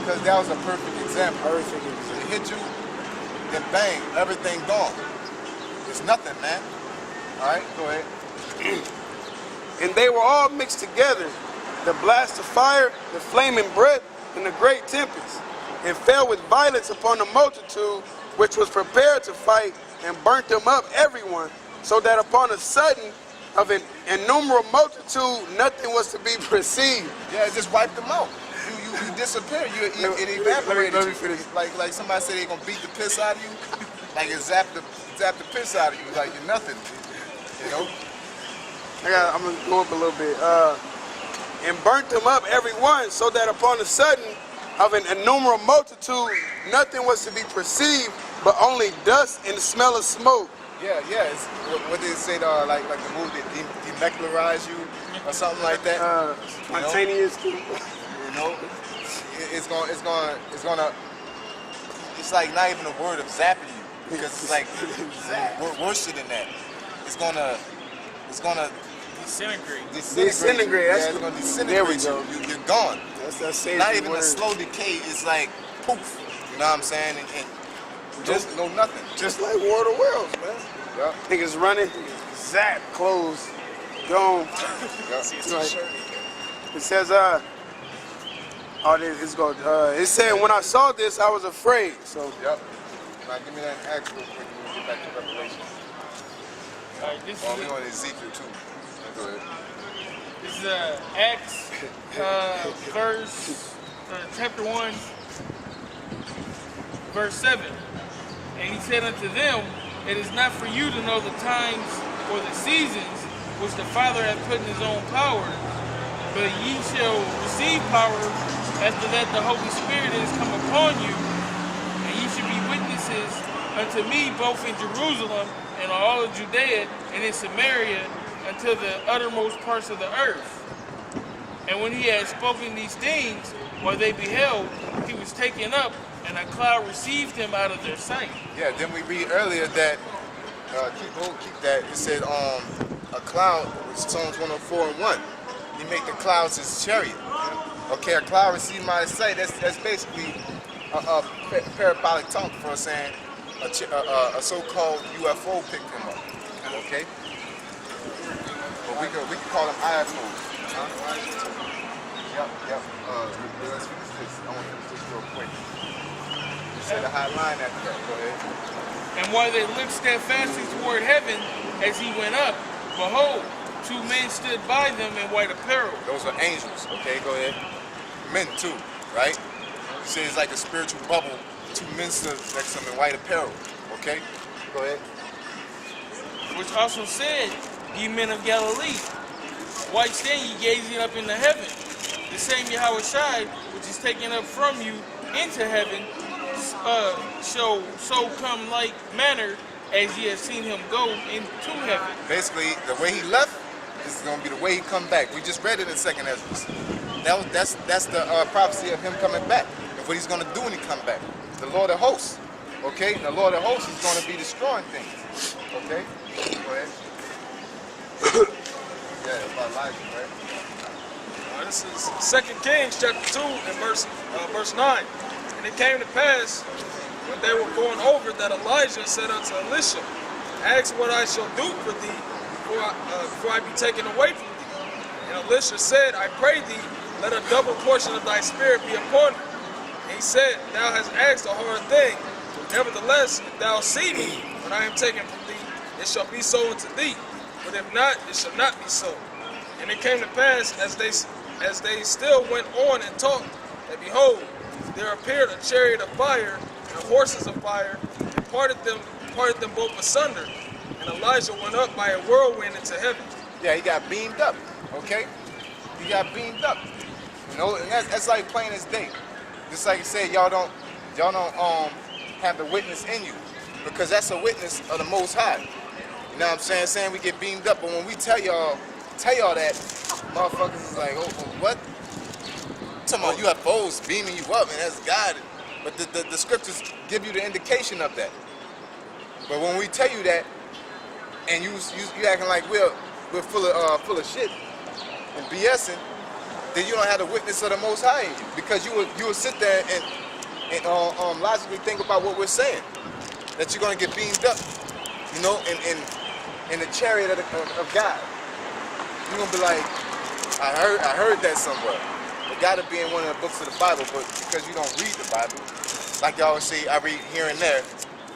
because that was a perfect example. Perfect example. It hit you, then bang, everything gone. It's nothing, man. All right, go ahead. And they were all mixed together, the blast of fire, the flaming breath, and the great tempest, and fell with violence upon the multitude which was prepared to fight, and burnt them up everyone, so that upon a sudden of an innumerable multitude nothing was to be perceived. Yeah, it just wiped them out. You disappear. It evaporated. Let me finish. Like somebody said they're gonna beat the piss out of you. Like it zapped the piss out of you. Like you're nothing. You know. I'm gonna go up a little bit. And burnt them up every one, so that upon the sudden of an innumerable multitude nothing was to be perceived, but only dust and the smell of smoke. Yeah. It's, what did it say? Like the movie that denuclearize you or something like that. Spontaneous. You know, it's like not even a word of zapping you, because it's like worse than that. It's gonna disintegrate. Disintegrate. Yeah, it's gonna disintegrate. There we go. You're gone. That's not even word. a slow decay. It's like poof. You know what I'm saying? And just no nothing. Just like War of the Worlds, man. Yeah. Niggas running, zap, clothes, gone. It says, it said, when I saw this, I was afraid. So. Yep. Now give me that Acts real quick and we'll get back to Revelation. All right, this we on Ezekiel too. Go ahead. This is Acts chapter 1, verse 7. And he said unto them, it is not for you to know the times or the seasons which the Father hath put in his own power, but ye shall receive power after that the Holy Spirit is come upon you, and ye shall be witnesses unto me both in Jerusalem and all of Judea and in Samaria unto the uttermost parts of the earth. And when he had spoken these things, while they beheld, he was taken up, and a cloud received him out of their sight. Yeah, then we read earlier that, keep that, it said a cloud, which Psalms 104:1. He made the clouds his chariot. Okay, a cloud received him out of sight. That's basically a parabolic talk for saying a so-called UFO picked him up. Okay? But we can call them IFOs. Yep. Let's finish this. I want to finish this real quick. You said a high line after that. Go ahead. And while they looked steadfastly toward heaven as he went up, behold, two men stood by them in white apparel. Those are angels. Okay, go ahead. Men too, right? You say it's like a spiritual bubble. Two men stood next to them in white apparel. Okay? Go ahead. Which also said, ye men of Galilee, why stand ye gazing up into heaven? The same Yahushua, which is taken up from you into heaven, shall so come like manner as ye have seen him go into heaven. Basically, the way he left is going to be the way he come back. We just read it in 2nd Ezra. That's the prophecy of him coming back, and what he's going to do when he come back. The Lord of hosts. Okay? The Lord of hosts is going to be destroying things. Okay? Go ahead. Yeah, about Elijah, right? This is 2 Kings chapter 2 and verse 9. And it came to pass, when they were going over, that Elijah said unto Elisha, ask what I shall do for thee before I be taken away from thee. And Elisha said, I pray thee, let a double portion of thy spirit be upon me. And he said, thou hast asked a hard thing. Nevertheless, if thou see me when I am taken from thee, it shall be so unto thee. But if not, it shall not be so. And it came to pass, as they still went on and talked, that behold, there appeared a chariot of fire and horses of fire, and parted them both asunder. And Elijah went up by a whirlwind into heaven. Yeah, he got beamed up. Okay, he got beamed up. You know, and that's like plain as day. Just like you said, y'all don't have the witness in you, because that's a witness of the Most High. You know what I'm saying? Saying we get beamed up, but when we tell y'all that, motherfuckers is like, oh, what? Talking about UFOs beaming you up, and that's God. But the scriptures give you the indication of that. But when we tell you that, and you acting like we're full of shit and BSing, then you don't have the witness of the Most High in you, because you will sit there and logically think about what we're saying, that you're gonna get beamed up, you know, in the chariot of God. You're gonna be like, I heard that somewhere. It gotta be in one of the books of the Bible, but because you don't read the Bible, like I always say, I read here and there.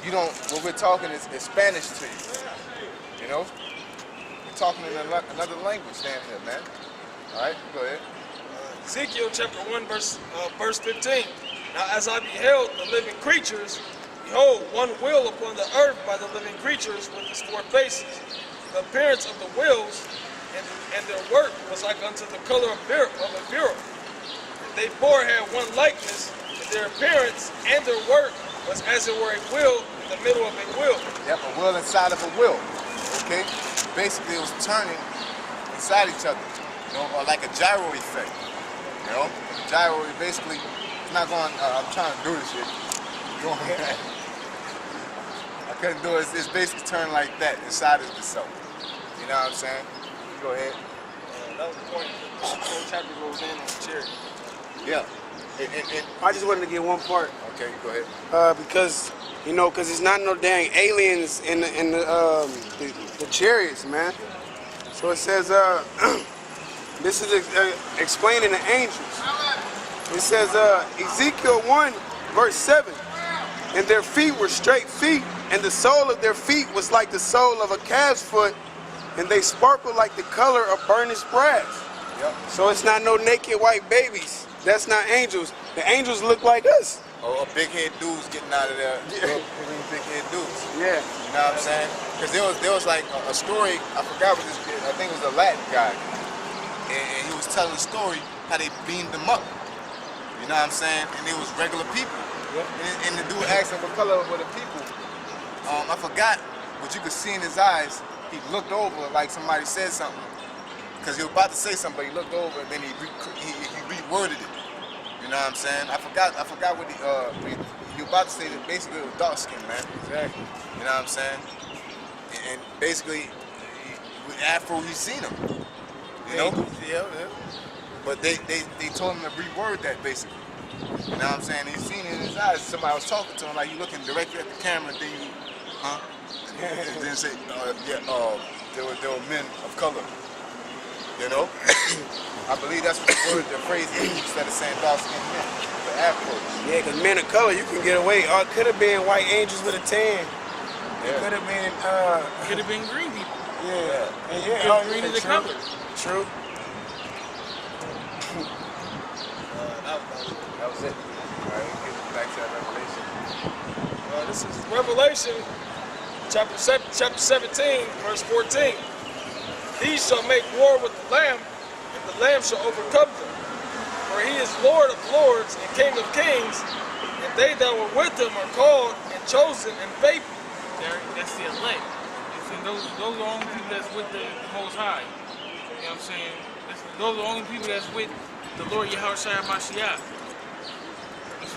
You don't. What we're talking is Spanish to you. You know, we're talking in another language down here, man. All right, go ahead. Ezekiel chapter 1, verse 15. Now as I beheld the living creatures, behold, one wheel upon the earth by the living creatures with its 4 faces. The appearance of the wheels and their work was like unto the color of a beryl. They four had one likeness, but their appearance and their work was as it were a wheel in the middle of a wheel. Yep, a wheel inside of a wheel. Okay? Basically, it was turning inside each other. You know, or like a gyro effect. You know? The gyro basically, it's not going, I'm trying to do this shit. I couldn't do it. It's basically turning like that inside of itself. You know what I'm saying? Go ahead. That was the point. The whole chapter goes in on the chariot. Yeah. I just wanted to get one part. Okay, go ahead. Because, you know, because it's not no dang aliens in the chariots, man. So it says, this is explaining the angels. It says, Ezekiel 1, verse 7, and their feet were straight feet, and the sole of their feet was like the sole of a calf's foot, and they sparkled like the color of burnished brass. Yep. So it's not no naked white babies. That's not angels. The angels look like us. Or big head dudes getting out of there. Yeah. Big head dudes. Yeah. You know what I'm saying? Because there was like a story, I forgot what this, I think it was a Latin guy. And he was telling a story how they beamed them up. You know what I'm saying? And it was regular people. Yep. And the dude asked him what color were the people. I forgot, but you could see in his eyes, he looked over like somebody said something. Because he was about to say something, but he looked over and then he reworded it. You know what I'm saying? I forgot what he was about to say that basically it was dark skin, man. Exactly. You know what I'm saying? And basically, with Afro, he seen him. You know? Yeah. But they told him to reword that basically. You know what I'm saying? He seen it in his eyes. Somebody was talking to him, like you looking directly at the camera, then you, and then say, there were men of color. You know? I believe that's what the phrase is, instead of saying dark-skinned men, the Afros. Yeah, because men of color, you can get away. Or it could have been white angels with a tan. It could have been, Could have been green people. yeah. And Green is the true. color. True. That was it. All right, get back to that Revelation. This is Revelation chapter 17, verse 14. These shall make war with the Lamb, and the Lamb shall overcome them. For he is Lord of lords and King of kings, and they that were with him are called and chosen and faithful. That's the elect. And those are the only people that's with the Most High. You know what I'm saying? Those are the only people that's with the Lord Yahushua Mashiach.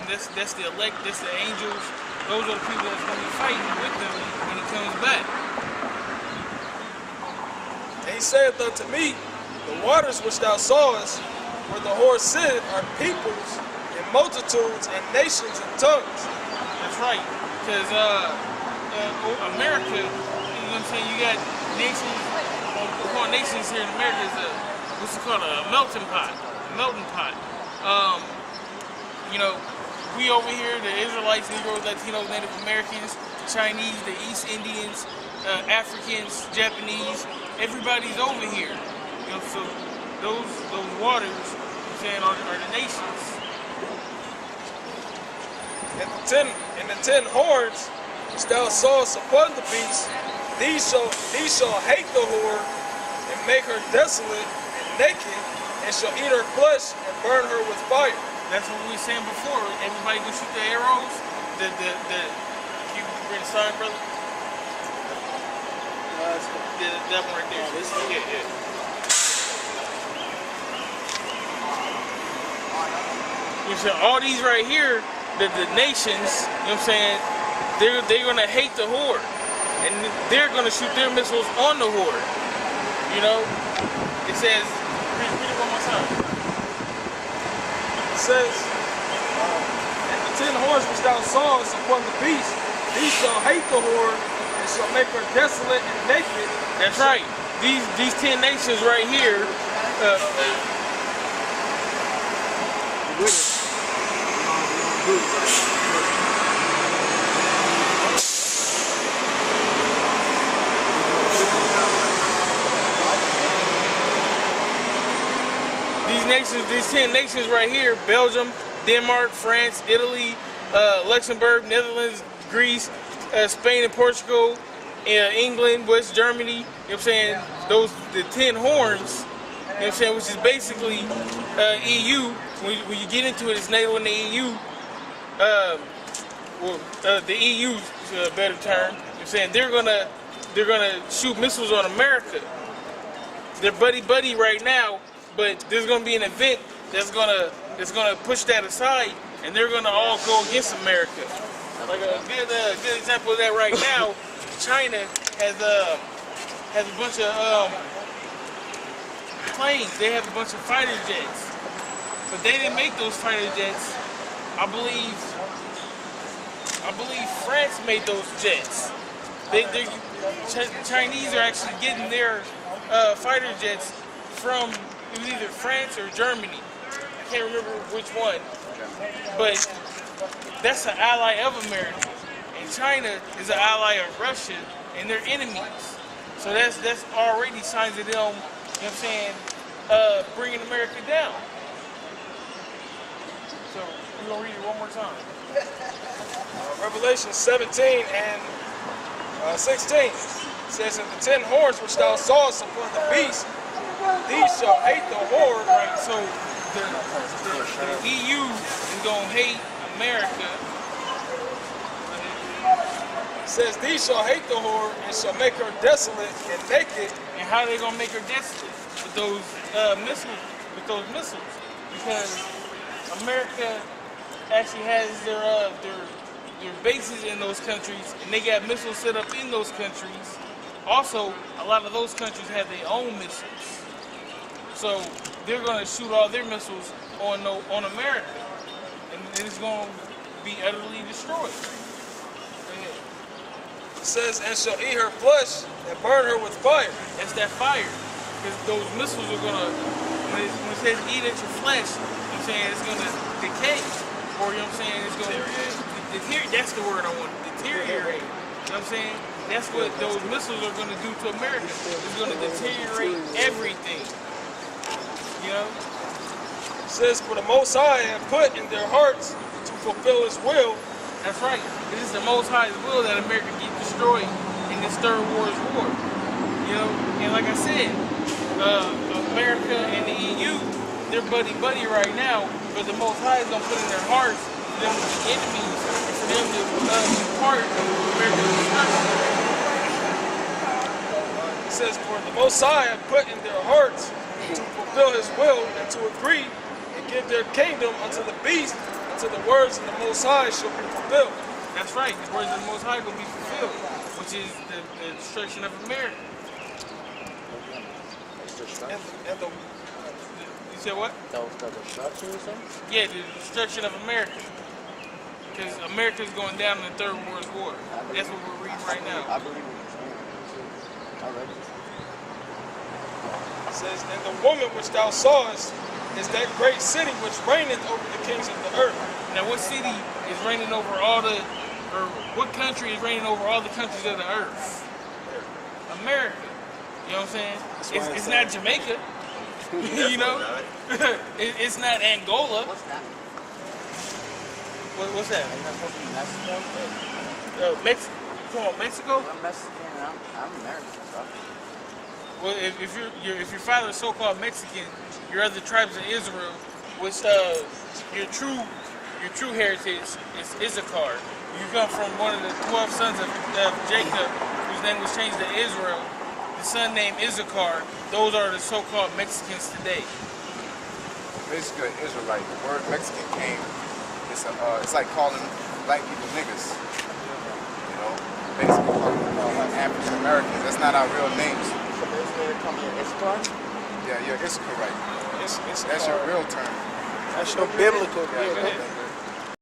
That's the elect, that's the angels. Those are the people that's going to be fighting with them when he comes back. And he saith unto me, the waters which thou sawest, where the horse sitteth, are peoples and multitudes and nations and tongues. That's right. Because America, you know what I'm saying, you got nations, we call nations here in America is what's it called, a melting pot. You know, we over here, the Israelites, Negroes, Latinos, Native Americans, the Chinese, the East Indians, Africans, Japanese, everybody's over here. You know, so those waters, you know what I'm saying, are the nations. And the 10 horns which thou sawest upon the beast, these shall hate the whore and make her desolate and naked, and shall eat her flesh and burn her with fire. That's what we were saying before. Everybody go shoot the arrows. Can you bring the sign, brother? That one right there. Yeah. You said all these right here, the nations, you know what I'm saying, they're gonna hate the whore. And they're gonna shoot their missiles on the whore. You know? It says, read it one more time. says, and the 10 horns which thou sawest upon the beast, these shall hate the whore, and shall make her desolate and naked. That's right. These 10 nations right here. These 10 nations right here: Belgium, Denmark, France, Italy, Luxembourg, Netherlands, Greece, Spain and Portugal, England, West Germany. You know what I'm saying? The 10 horns. You know what I'm saying? Which is basically EU. When you get into it, it's NATO and the EU. The EU is a better term. You know what I'm saying? They're gonna shoot missiles on America. They're buddy right now. But there's gonna be an event that's gonna push that aside, and they're gonna all go against America. Like a good example of that right now, China has a bunch of planes. They have a bunch of fighter jets, but they didn't make those fighter jets. I believe France made those jets. Chinese are actually getting their fighter jets from. It was either France or Germany. I can't remember which one. But that's an ally of America. And China is an ally of Russia, and they're enemies. So that's already signs of them, you know what I'm saying, bringing America down. So we're going to read it one more time. Revelation 17 and 16 says, and the 10 horns which thou sawest upon the beast, these shall hate the whore. Right, so the EU is going to hate America. It says, these shall hate the whore and shall make her desolate and naked. And how are they going to make her desolate? With those missiles. Because America actually has their bases in those countries, and they got missiles set up in those countries. Also, a lot of those countries have their own missiles. So they're going to shoot all their missiles on America, and it's going to be utterly destroyed. It says, and shall eat her flesh and burn her with fire. That's that fire, because those missiles are going to, when it says eat at your flesh, you know what I'm saying, it's going to decay, or you know what I'm saying, it's going to deteriorate. That's the word I want, deteriorate. You know what I'm saying? That's what those missiles are going to do to America. It's going to deteriorate everything. You know? It says, for the Most High have put in their hearts to fulfill His will. That's right. It is the Most High's will that America get destroyed in this third world war. You know? And like I said, America and the EU, they're buddy right now, but the Most High is going to put in their hearts for them to be enemies and for them to be part of America's destruction. It says, for the Most High have put in their hearts to fulfill His will and to agree and give their kingdom unto the beast until the words of the Most High shall be fulfilled. That's right. The words of the Most High will be fulfilled, which is the destruction of America. And the You said what? The destruction or something? Yeah, the destruction of America. Because America's going down in the third world war. That's what we're reading right now. I believe what you're saying. I read it. It says, and the woman which thou sawest is that great city which reigneth over the kings of the earth. Now, what city is reigning over or what country is reigning over all the countries of the earth? America. You know what I'm saying? It's not Jamaica. You know? It's not Angola. What's that? What's that? Are you not supposed to be Mexico? Mexico. Come on, Mexico? I'm Mexican and I'm American, bro. Well, if your father is so-called Mexican, your other tribes of Israel, which your true heritage is Issachar. You come from one of the 12 sons of Jacob, whose name was changed to Israel. The son named Issachar. Those are the so-called Mexicans today. Basically, Israelite. The word Mexican came. It's like calling black people niggas. You know, basically calling like African Americans. That's not our real names. So basically they're calling it Issachar? Yeah, you're Issachar right. It's That's your real term. That's your biblical. Go ahead.